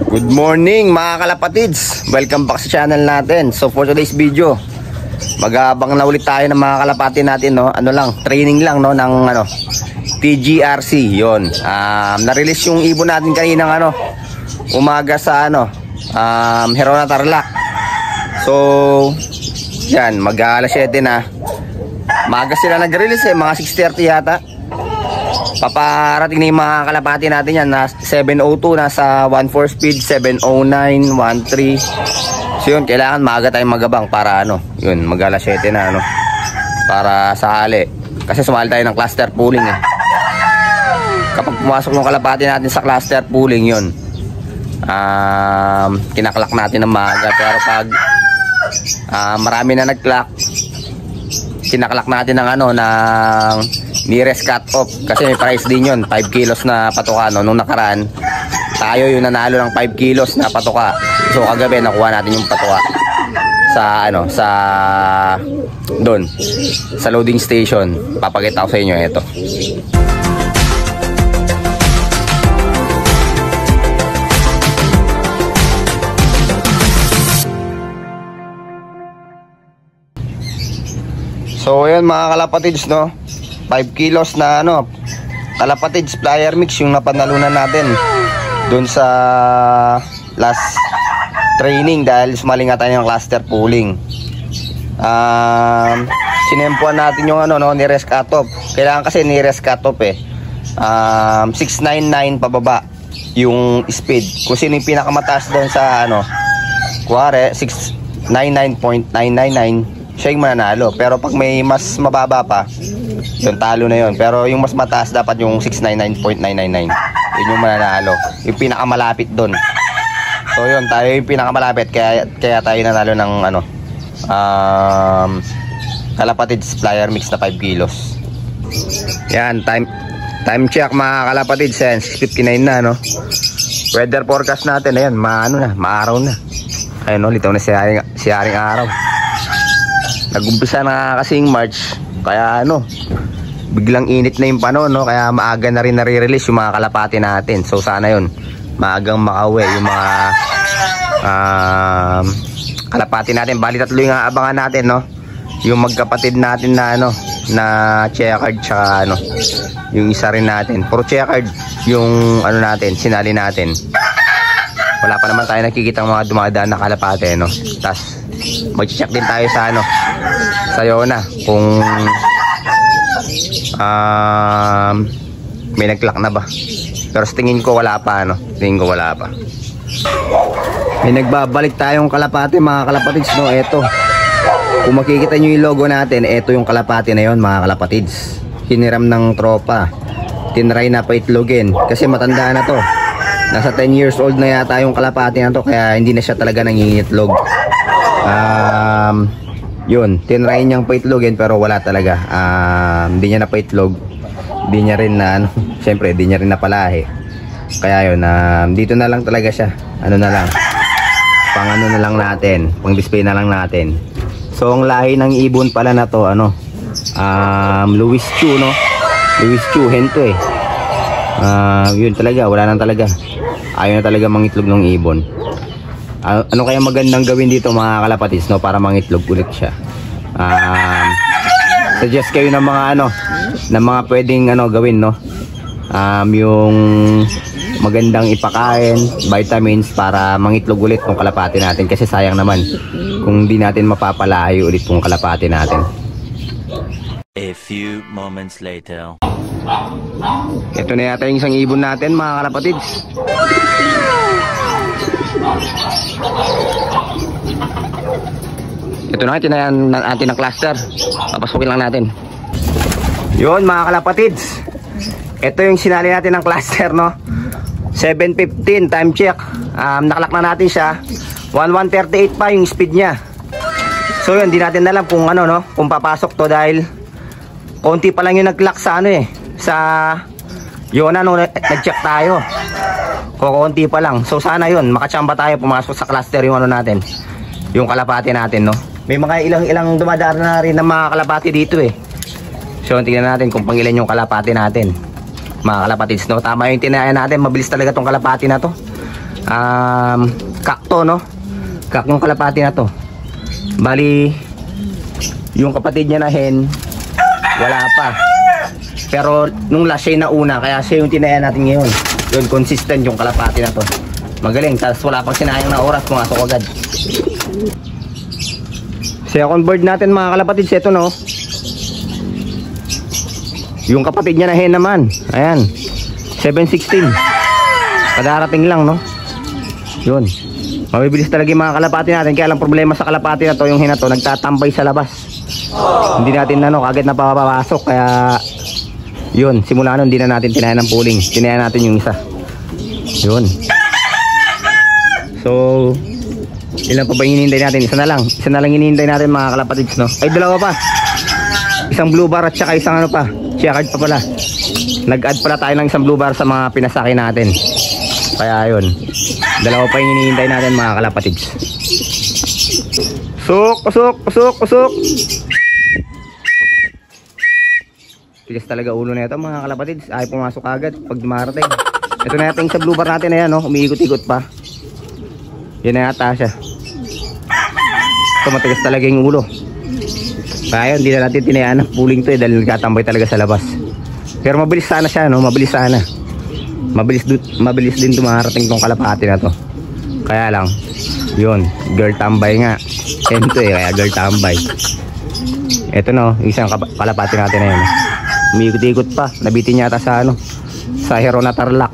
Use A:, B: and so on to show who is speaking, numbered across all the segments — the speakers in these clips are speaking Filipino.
A: Good morning mga kalapatids, welcome back sa channel natin. So for today's video, mag-aabang na ulit tayo ng mga kalapati natin, no? Ano lang, training lang, no, ng TGRC. Yon. Na-release yung ibon natin kaninang umaga sa Herona Tarlac. So yan, mag-alas 7 na. Maga sila nag-release mga 6:30 yata. Paparating na yung mga kalapati natin yan na 7:02, nasa 1.4 speed, 7:09, 1.3. So yun, kailangan maaga tayong magabang para yun, mag-alas 7 na para sa hali. Kasi sumali tayo ng cluster pooling Kapag pumasok yung kalapati natin sa cluster pooling, yun, kinaklak natin ng maaga. Pero pag marami na nag-clock, kinaklak natin ng ng nearest cut off, kasi may price din yun, 5 kilos na patuka. Nung nakaraan tayo yung nanalo ng 5 kilos na patuka. So kagabi nakuha natin yung patuka sa doon sa loading station. Papakita ko sa inyo ito. So ayan mga kalapatids, 5 kilos na kalapatids flyer mix yung napanalunan natin dun sa last training dahil sumali nga tayo ng cluster pooling. Sinempuan natin yung nearest cutoff. Kailangan kasi nearest cutoff 699 pababa yung speed. Kung sino yung pinakamataas doon sa kuwari 699.999, siya yung mananalo. Pero pag may mas mababa pa, yung talo na yun. Pero yung mas mataas dapat yung 699.999. Yun yung mananalo, yung pinakamalapit doon. So yun, tayo yung pinakamalapit, kaya tayo nanalo ng kalapatids flyer mix na 5 kilos. Yan, time check mga kalapatids, 6:59 na Weather forecast natin, ayan, maaraw na. Ayun litaw na si Haring Araw. Nag-umpisa na kasing March, kaya biglang init na yung panahon, kaya maaga na rin nare-release yung mga kalapati natin. So sana yun, maagang makauwi yung mga kalapati natin. Bali tatlo yung aabangan natin, yung magkapatid natin na na checkered, tsaka yung isa rin natin puro checkered, yung natin, sinali natin. Wala pa naman tayo nakikita mga dumadaan na kalapati, tas mag-check din tayo sa sa Yona kung may nag-clock na ba. Pero sa tingin ko wala pa, tingin ko wala pa. May nagbabalik tayong kalapati mga kalapatids, eto. Kung makikita nyo yung logo natin, eto yung kalapati na yon mga kalapatids. Hiniram ng tropa, tinry na paitlogin kasi matanda na to. Nasa 10 years old na yata yung kalapati na to, kaya hindi na siya talaga nangingitlog. Yun, tinry niyang paitlogin pero wala talaga. Hindi niya na paitlog, hindi niya rin na syempre hindi niya rin napalahi. Kaya yun, dito na lang talaga siya. Na lang, pang na lang natin, pang display na lang natin. So ang lahi ng ibon pala na to, Louis Chu, Louis Chu hen to yun talaga, wala nang talaga, ayaw na talaga mangitlog ng ibon. Ano kaya magandang gawin dito mga kalapatids, para mangitlog ulit siya? Suggest kayo ng mga ng mga pwedeng gawin, yung magandang ipakain, vitamins para mangitlog ulit kung kalapati natin, kasi sayang naman kung hindi natin mapapalayo ulit kung kalapati natin.
B: A few moments later.
A: Ito na yata yung isang ibon natin mga kalapatids. Ito na, tinayan natin ng cluster. Papasukin lang natin. Yun mga kalapatids, ito yung sinali natin ng cluster, 7:15 time check. Nakalak na natin siya. 11:38 pa yung speed niya. So yun, di natin alam kung kung papasok to dahil konti pa lang yung nag-clock sa sa Yona nag-check tayo. Konti pa lang. So sana yun, makachamba tayo, pumasok sa cluster yung natin, yung kalapati natin, May mga ilang dumadaan na rin ng mga kalapati dito So tingnan natin kung pangilan yung kalapati natin mga kalapatids, Tama yung tinayaan natin, mabilis talaga tong kalapati na to. kakto, no? Kaktong kalapati na to. Bali, yung kapatid niya na hen, wala pa. Pero nung last siya na una, kaya siya yung tinaya natin ngayon. Yun, consistent yung kalapati na to. Magaling, tapos wala pang sinayang na oras, pumasok agad. Second bird natin mga kalapatids, ito no. Yung kapatid niya na hen naman, ayan, 716. Padarating lang, no. Yun, mabibilis talaga yung mga kalapati natin. Kaya lang problema sa kalapati na to, yung hen na to, nagtatambay sa labas. Hindi natin kagad na papapasok. Kaya yun, simula nun hindi na natin tinaya ng pooling. Tinaya natin yung isa. Yun. So ilan pa ba hinihintay natin? Isa na lang hinihintay natin mga kalapatids, no? Ay, dalawa pa. Isang blue bar at saka isang pa, checkered pa pala. Nag-add pala tayo ng isang blue bar sa mga pinasaki natin. Kaya yun, dalawa pa yung hinihintay natin mga kalapatids. Pasok. Tigas talaga ulo na ito mga kalapatids. Ay pumasok agad pag dumarating. Ito na yata yung sa blue bar natin na yan, no? Umiikot-ikot pa. Yan na yata siya. Ito matigas talaga yung ulo. Kaya hindi na natin tinayaan ng pooling to dahil nagkatambay talaga sa labas. Pero mabilis sana siya, no? Mabilis sana. Mabilis din dumarating tong kalapati na to. Kaya lang, yun, girl tambay nga. Ento kaya girl tambay. Ito no, isang kalapati natin na yan. Umiikot-ikot pa, nabitin yata sa sa Hero na Tarlac.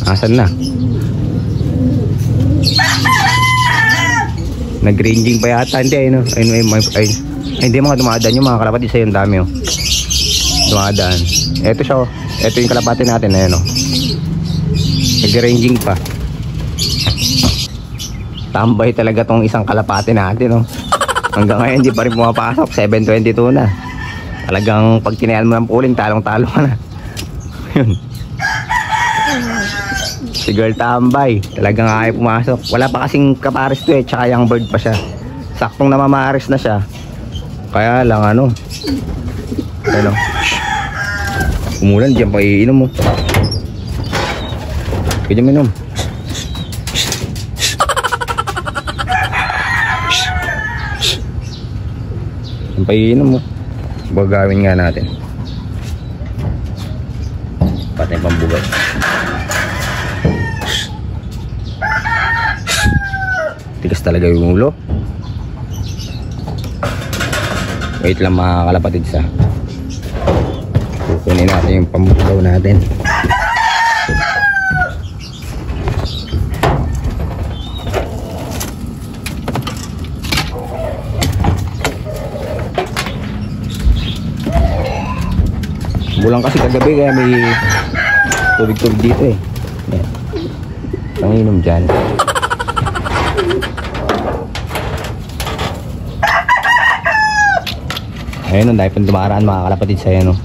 A: Asan na? Nag-ranging pa yata. Hindi, ay, hindi mga dumadaan yung mga kalapati sa yung dami, oh. Dumadaan. Ito siya, oh. Ito yung kalapati natin, ayan, oh. Nag-ranging pa. Tambay talaga tong isang kalapati natin, oh. Hanggang ngayon hindi pa rin pumapasok. 7:22 na. Talagang pag tinayan mo ng pooling, talong-talo ka na. Yun. Si girl tambay, talagang ayaw pumasok. Wala pa kasing kapares to, tsaka young bird pa siya. Saktong namamaris na siya. Kaya lang umulan, diyan pa iinom mo. Pwede minom. Diyan pa iinom mo. Bagawin nga natin. Patay pambugay. Tigas talaga yung ulo. Wait lang mga kalapatids, ha. Kukunin natin yung pambugaw natin. Bulang kasi kagabi kaya may tubig-tubig dito, eh. Panginom dyan. Ayun, dahil pang dumaraan mga kalapatid sa yan, no?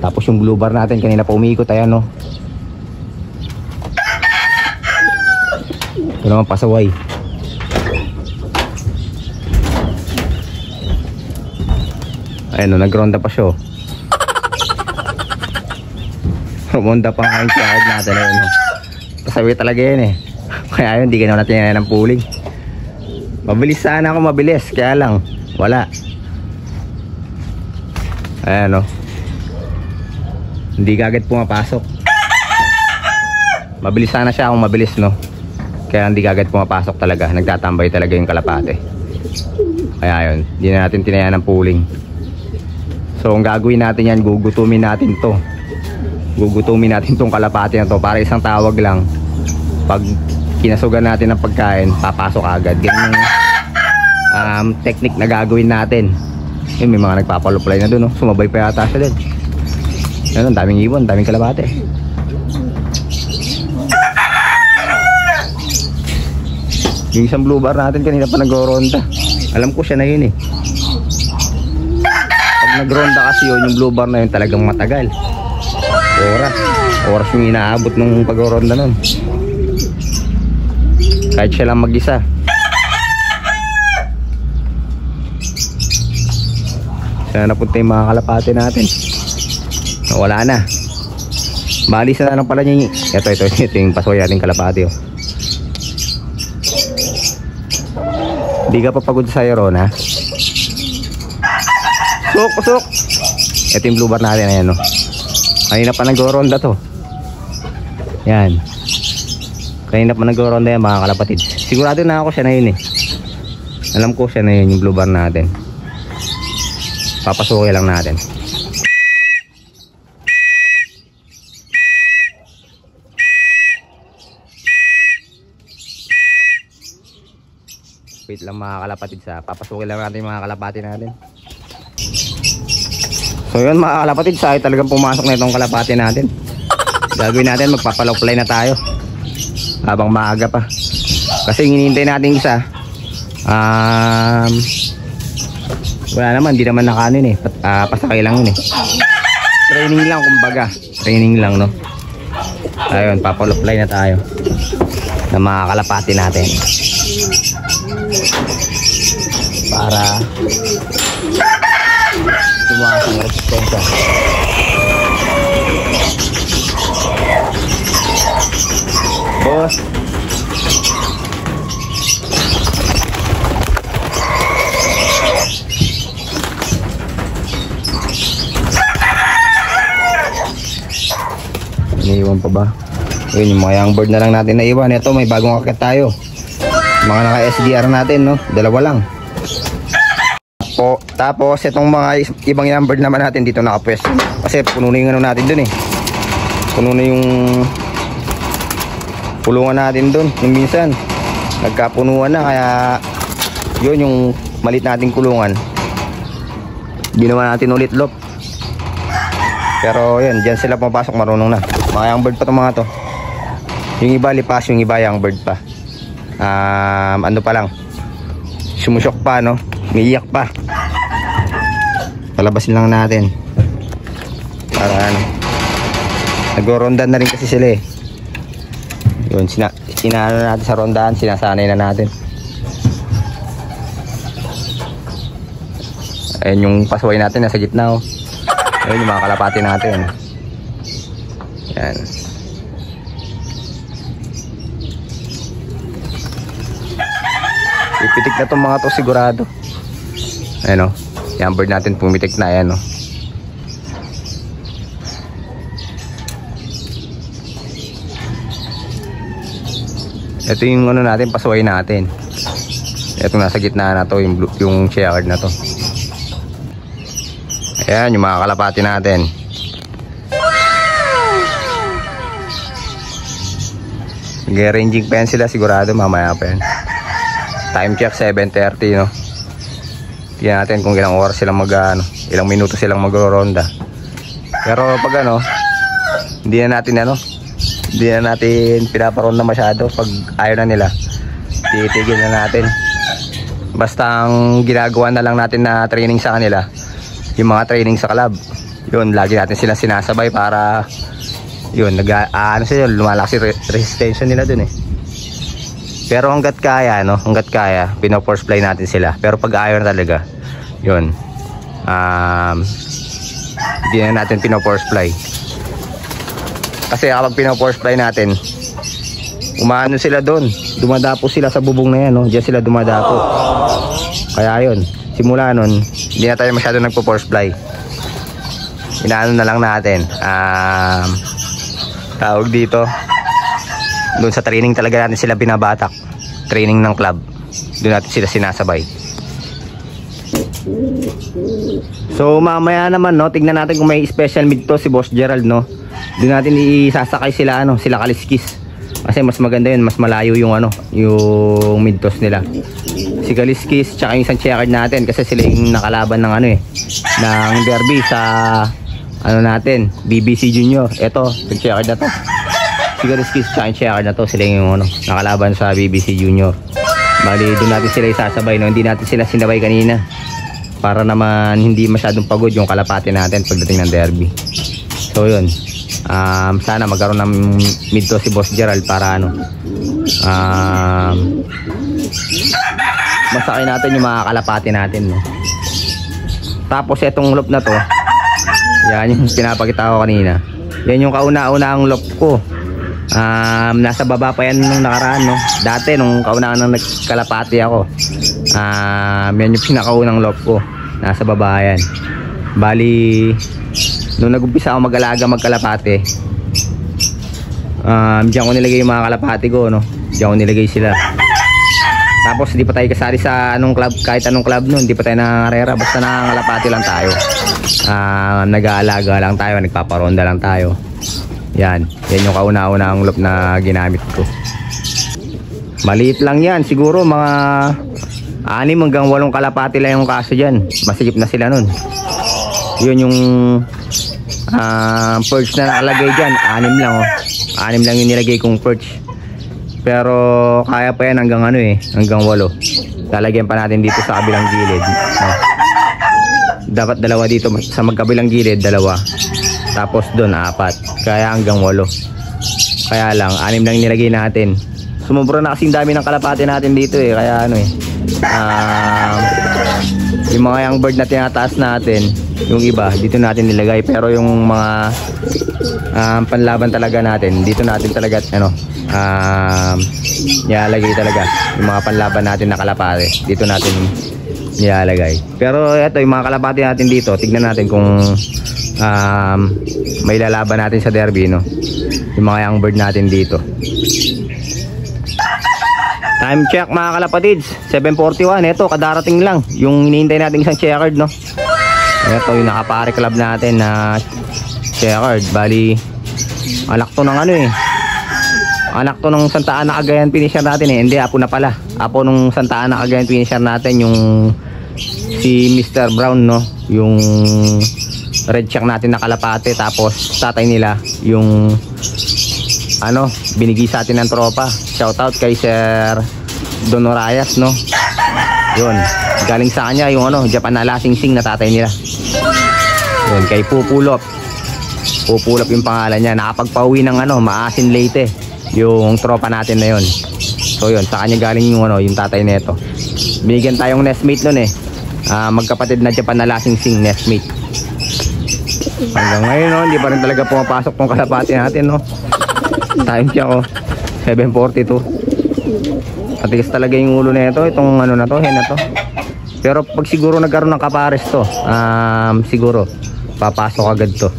A: Tapos yung blue bar natin kanina pa umiikot, ayan, no? Ito naman pasaway. Ayun, no, nagronda pa siya, oh. Rumonda pa nga yung siyahid natin, ayun, no? Pasaway talaga yan, eh. Kaya yun, di ka naman natin yan ng pooling. Mabilis sana ako, mabilis. Kaya lang, wala. Ayan, no? Hindi kagad pumapasok. Mabilis sana siya kung mabilis, no? Kaya hindi kagad pumapasok talaga. Nagtatambay talaga yung kalapate. Kaya yun, hindi na natin tinayaan ng pooling. So ang gagawin natin yan, gugutumin natin to. Gugutumin natin tong kalapate na to. Para isang tawag lang, pag kinasugan natin ng pagkain, papasok agad. Ganyan yung technique na gagawin natin. Yun, may mga nagpapaluplay na dun, no? Sumabay pa yata siya din. Yan, daming ibon, daming kalapate. Yung isang blue bar natin kanina pa nag-ronda. Alam ko siya na yun, eh. Pag nag-ronda kasi yun, yung blue bar na yun talagang matagal. Oras yung inaabot nung pag-ronda nun. Kahit siya lang mag-isa. Sana napunta yung mga kalapate natin. Wala na. Maalis na lang pala niya. Ito yung pasaway natin kalapati, oh. Di ka pa pagod sa Rona. Pusok. Ito yung blue bar natin, ayan, oh. Kanina pa nag-ronda to. Yan. Kanina pa nag-ronda yan, mga kalapatid. Sigurado na ako siya na yun, eh. Alam ko siya na yun, yung blue bar natin. Papasukin lang natin. Wait lang, mga kalapatid, sa papasukin lang natin yung mga kalapati natin. So yun, mga kalapatid, sa talagang pumasok na itong kalapati natin. Gagawin natin, magpapalow-play na tayo habang maaga pa. Kasi hinihintay natin isa. Wala naman, di naman nakanin, eh. Pasakay lang yun, eh. Training lang, kumbaga. Training lang, no. Ayun, papalow-play na tayo ng mga kalapati natin. Para tumaas ang resistensya. Boss, iniiwan pa ba? Yun, yung mga young bird na lang natin naiwan. Ito, may bagong akit tayo. Mga naka SDR natin, no? Dalawa lang. Tapos itong mga ibang young bird naman natin dito nakapwesto. Kasi puno na yung ano natin dun, eh. Puno na yung pulungan natin dun. Yung minsan nagkapunuan na, kaya yun yung malit nating kulungan, ginawa natin ulit lop. Pero yun, dyan sila pumapasok, marunong na. Mga young bird pa itong mga to. Yung iba lipas, yung iba young bird pa. Ano pa lang, sumusyok pa, no? Umiiyak pa. Palabasin lang natin para ano, nagro-rondan na rin kasi sila, eh. Yun, sinano natin sa rondahan, sinasanay na natin. Ayun yung pasaway natin, nasa gitna, oh. Ayun yung mga kalapati natin. Yan. Ipitik na itong mga to sigurado. Ayan, o. Yung bird natin pumitik na. Ayan, o. Ito yung ano natin, pasaway natin. Ito nasa gitna na to, yung checkered na to. Ayan, yung mga kalapati natin. Nag-ranging pa yan sila, sigurado mamaya pa yan. Time check 7:30, no. Tingnan natin kung ilang oras silang ilang minuto silang magro-ronda. Pero pag hindi na natin pinaparonda masyado. Pag ayaw na nila, titigil na natin. Basta ang ginagawa na lang natin na training sa kanila, yung mga training sa club. Yun, lagi natin sila sinasabay para yun, lumalakas yung resistensya nila dun, eh. Pero hanggat kaya, no, pino-force play natin sila. Pero pag ayaw na talaga, yun, hindi na natin pino-force play. Kasi kapag pino-force play natin, umaano sila doon, dumadapo sila sa bubong na yan, no? Diyan sila dumadapo. Kaya yun, simula nun, hindi na tayo masyado nagpo-force play. Inaano na lang natin, tawag dito, doon sa training talaga natin sila binabatak. Training ng club, doon natin sila sinasabay. So mamaya naman, no, tignan natin kung may special meet to si Boss Gerald, no. Doon natin isasakay sila, sila Kaliskis. Kasi mas maganda yun, mas malayo yung yung mid toss nila. Si Kaliskis tsaka yung isang checkered natin, kasi sila yung nakalaban ng ng derby sa natin, BBC Junior. Ito, yung checkered na to. Si Kaliskis tsaka yung checkered na to, sila yung nakalaban sa BBC Junior. Bali, doon natin sila isasabay, no. Hindi natin sila sinabay kanina para naman hindi masyadong pagod yung kalapati natin pagdating ng derby. So yun, sana magkaroon ng mid to si Boss Gerald para masakay natin yung mga kalapati natin, no. Tapos itong loop na to, Yan yung pinapakita ko kanina. Yan yung kauna-unahang lock ko. Nasa baba pa yan nung nakaraan, no? Dati nung kauna-unahang nagkalapati ako. Yan yung pinakaunang lock ko. Nasa baba yan. Bali, nung nag-umpisa ako mag-alaga magkalapati, diyan ko nilagay yung mga kalapati ko, no? Diyan ko nilagay sila. Tapos hindi pa tayo kasali sa anong club, kahit anong club nun, hindi pa tayo nangangarera, basta nangangalapati lang tayo. Nag-aalaga lang tayo, nagpaparonda lang tayo. Yan yung kauna-unahang loop na ginamit ko. Maliit lang yan, siguro mga 6 hanggang 8 kalapati lang yung kaso dyan. Masikip na sila nun. Yun yung perch na nakalagay dyan, 6 lang, oh. 6 lang yung nilagay kong perch. Pero kaya pa yan hanggang hanggang 8. Lalagyan pa natin dito sa kabilang gilid. Dapat 2 dito sa magkabilang gilid, 2. Tapos doon 4. Kaya hanggang 8. Kaya lang 6 lang nilagay natin. Sumubra na kasing dami ng kalapati natin dito kaya yung mga young bird na tinataas natin, yung iba dito natin nilagay, pero yung mga panlaban talaga natin dito natin talaga nilalagay talaga. Yung mga panlaban natin na kalapati dito natin nilalagay. Pero eto yung mga kalapati natin dito, tignan natin kung may lalaban natin sa derby, no? Yung mga young bird natin dito. Time check mga kalapatids, 7:41. Ito kadarating lang yung hinihintay natin isang checkered, no? Ito yung nakapare club natin na checkered. Bali anak to ng anak to ng Santa Ana Cagayan finisher natin Hindi, apo na pala. Apo nung Santa Ana Cagayan finisher natin, yung si Mr. Brown, no? Yung red check natin na kalapate. Tapos tatay nila yung binigay sa atin ng tropa. Shoutout kay Sir Don Orayas, no? Yun, galing sa kanya yung Japan na lasing-sing na tatay nila. Yun, kay Pupulop yung pangalan niya. Nakapagpauwi ng Maasin Leyte yung tropa natin na yun. So yun, sa kanya galing yung yung tatay nito. Binigyan tayong nestmate nun magkapatid na Japan na lasing-sing nestmate. Hanggang ngayon hindi pa rin talaga pumapasok tong kalapati natin, no? Time check 7:42. Matigas talaga yung ulo na ito, itong na to, hen na to. Pero pag siguro nagkaroon ng kapares to, siguro papasok agad to.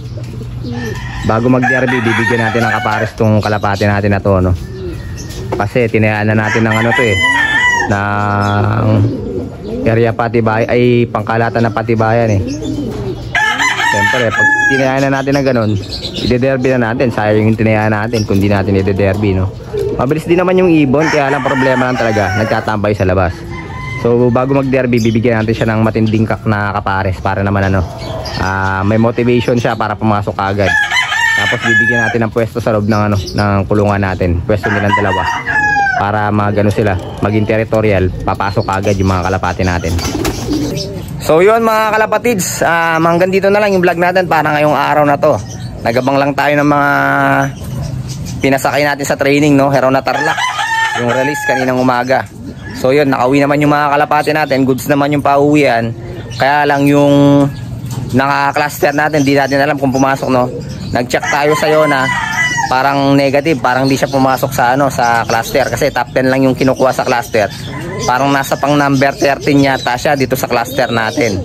A: Bago mag-derby, bibigyan natin ng kapares tong kalapati natin na to, no? Kasi tinayaan na natin ng ng area patibay, ay pangkalatan na patibayan Siyempre, pag tinayaan na natin na ganun, ide-derby na natin. Sayang yung tinayaan natin kung di natin ide-derby, no? Mabilis din naman yung ibon, kaya lang problema lang talaga, nagtatambay sa labas. So, bago mag-derby, bibigyan natin siya ng matinding kak na kapares para naman may motivation siya para pumasok agad. Tapos bibigyan natin ng pwesto sa loob ng ng kulungan natin. Pwesto nilang 2 para sila, maging territorial, papasok agad yung mga kalapati natin. So yun mga kalapatids, hanggang dito na lang yung vlog natin para ngayong araw na to. Nagabang lang tayo ng mga pinasakay natin sa training, no? Hero na Tarlac, yung release kaninang umaga. So yun, nakauwi naman yung mga kalapati natin, goods naman yung pauwian. Kaya lang yung naka-cluster natin, di natin alam kung pumasok, no? Nag-check tayo sa Yona, parang negative, parang di siya pumasok sa sa cluster kasi top 10 lang yung kinukuha sa cluster. Parang nasa pang number 13 yata siya dito sa cluster natin.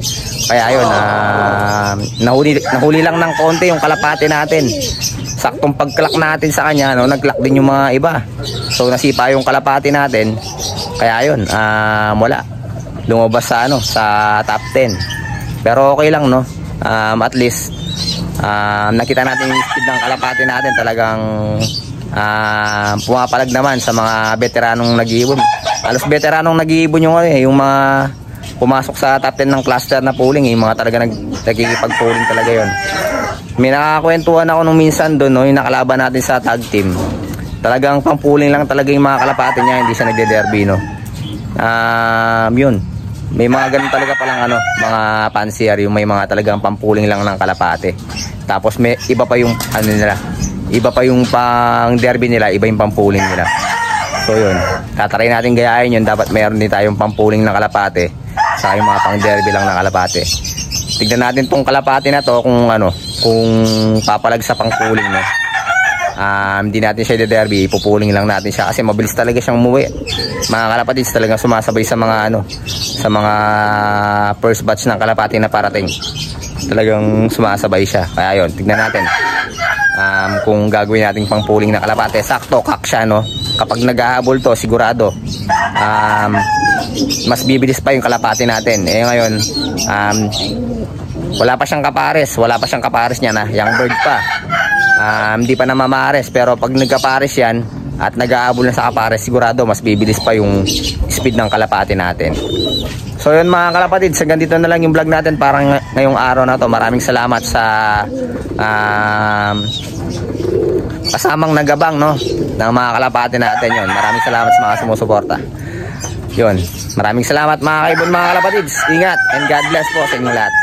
A: Kaya ayun, nahuli lang ng konti yung kalapati natin. Saktong pag-clock natin sa kanya, nag-clock din yung mga iba. So nasipa yung kalapati natin. Kaya ayun, wala. Lumabas sa sa top 10. Pero okay lang, no? At least nakita natin yung speed ng kalapati natin, talagang pumapalag naman sa mga veteranong nag-iibon. Halos veteranong nag-iibon yung mga pumasok sa top 10 ng cluster na pooling, yung mga talaga nagkikipag-pooling talaga yon. May nakakwentuhan ako nung minsan doon, no, yung nakalaban natin sa tag team. Talagang pang-pooling lang talaga yung mga kalapati niya, hindi siya nagde-derby, no. Yun. May mga ganun talaga palang mga pansier, yung may mga talagang pampuling lang ng kalapate. Tapos may iba pa yung nila. Iba pa yung pang derby nila, iba yung pampuling nila. So yun, tatry natin gayahin yun. Dapat mayroon din tayong pampuling ng kalapate sa yung mga pang derby lang ng kalapate. tignan natin tong kalapati na to kung ano, kung papalag sa pangpuling, no. Hindi natin siya i-derby, ipupuling lang natin siya kasi mabilis talaga siyang umuwi. Mga kalapatids, talagang sumasabay sa mga ano, sa mga first batch ng kalapati na parating. Talagang sumasabay siya. Kaya yun, tignan natin kung gagawin natin pangpuling na kalapati. Sakto, kaksya, no. Kapag naghahabol to, sigurado mas bibilis pa yung kalapati natin. Eh ngayon, wala pa siyang kapares niya na, young bird pa. Hindi pa namamares, pero pag nagkapares yan at nag-aabol na sa kapares, sigurado mas bibilis pa yung speed ng kalapati natin. So yun mga kalapatid, hanggang dito na lang yung vlog natin parang ngayong araw na to. Maraming salamat sa kasamang nagabang, no, ng mga kalapati natin. Yun, maraming salamat sa mga sumusuporta. Yun, maraming salamat mga kaibon, mga kalapatids. Ingat and God bless po sa inyong lahat.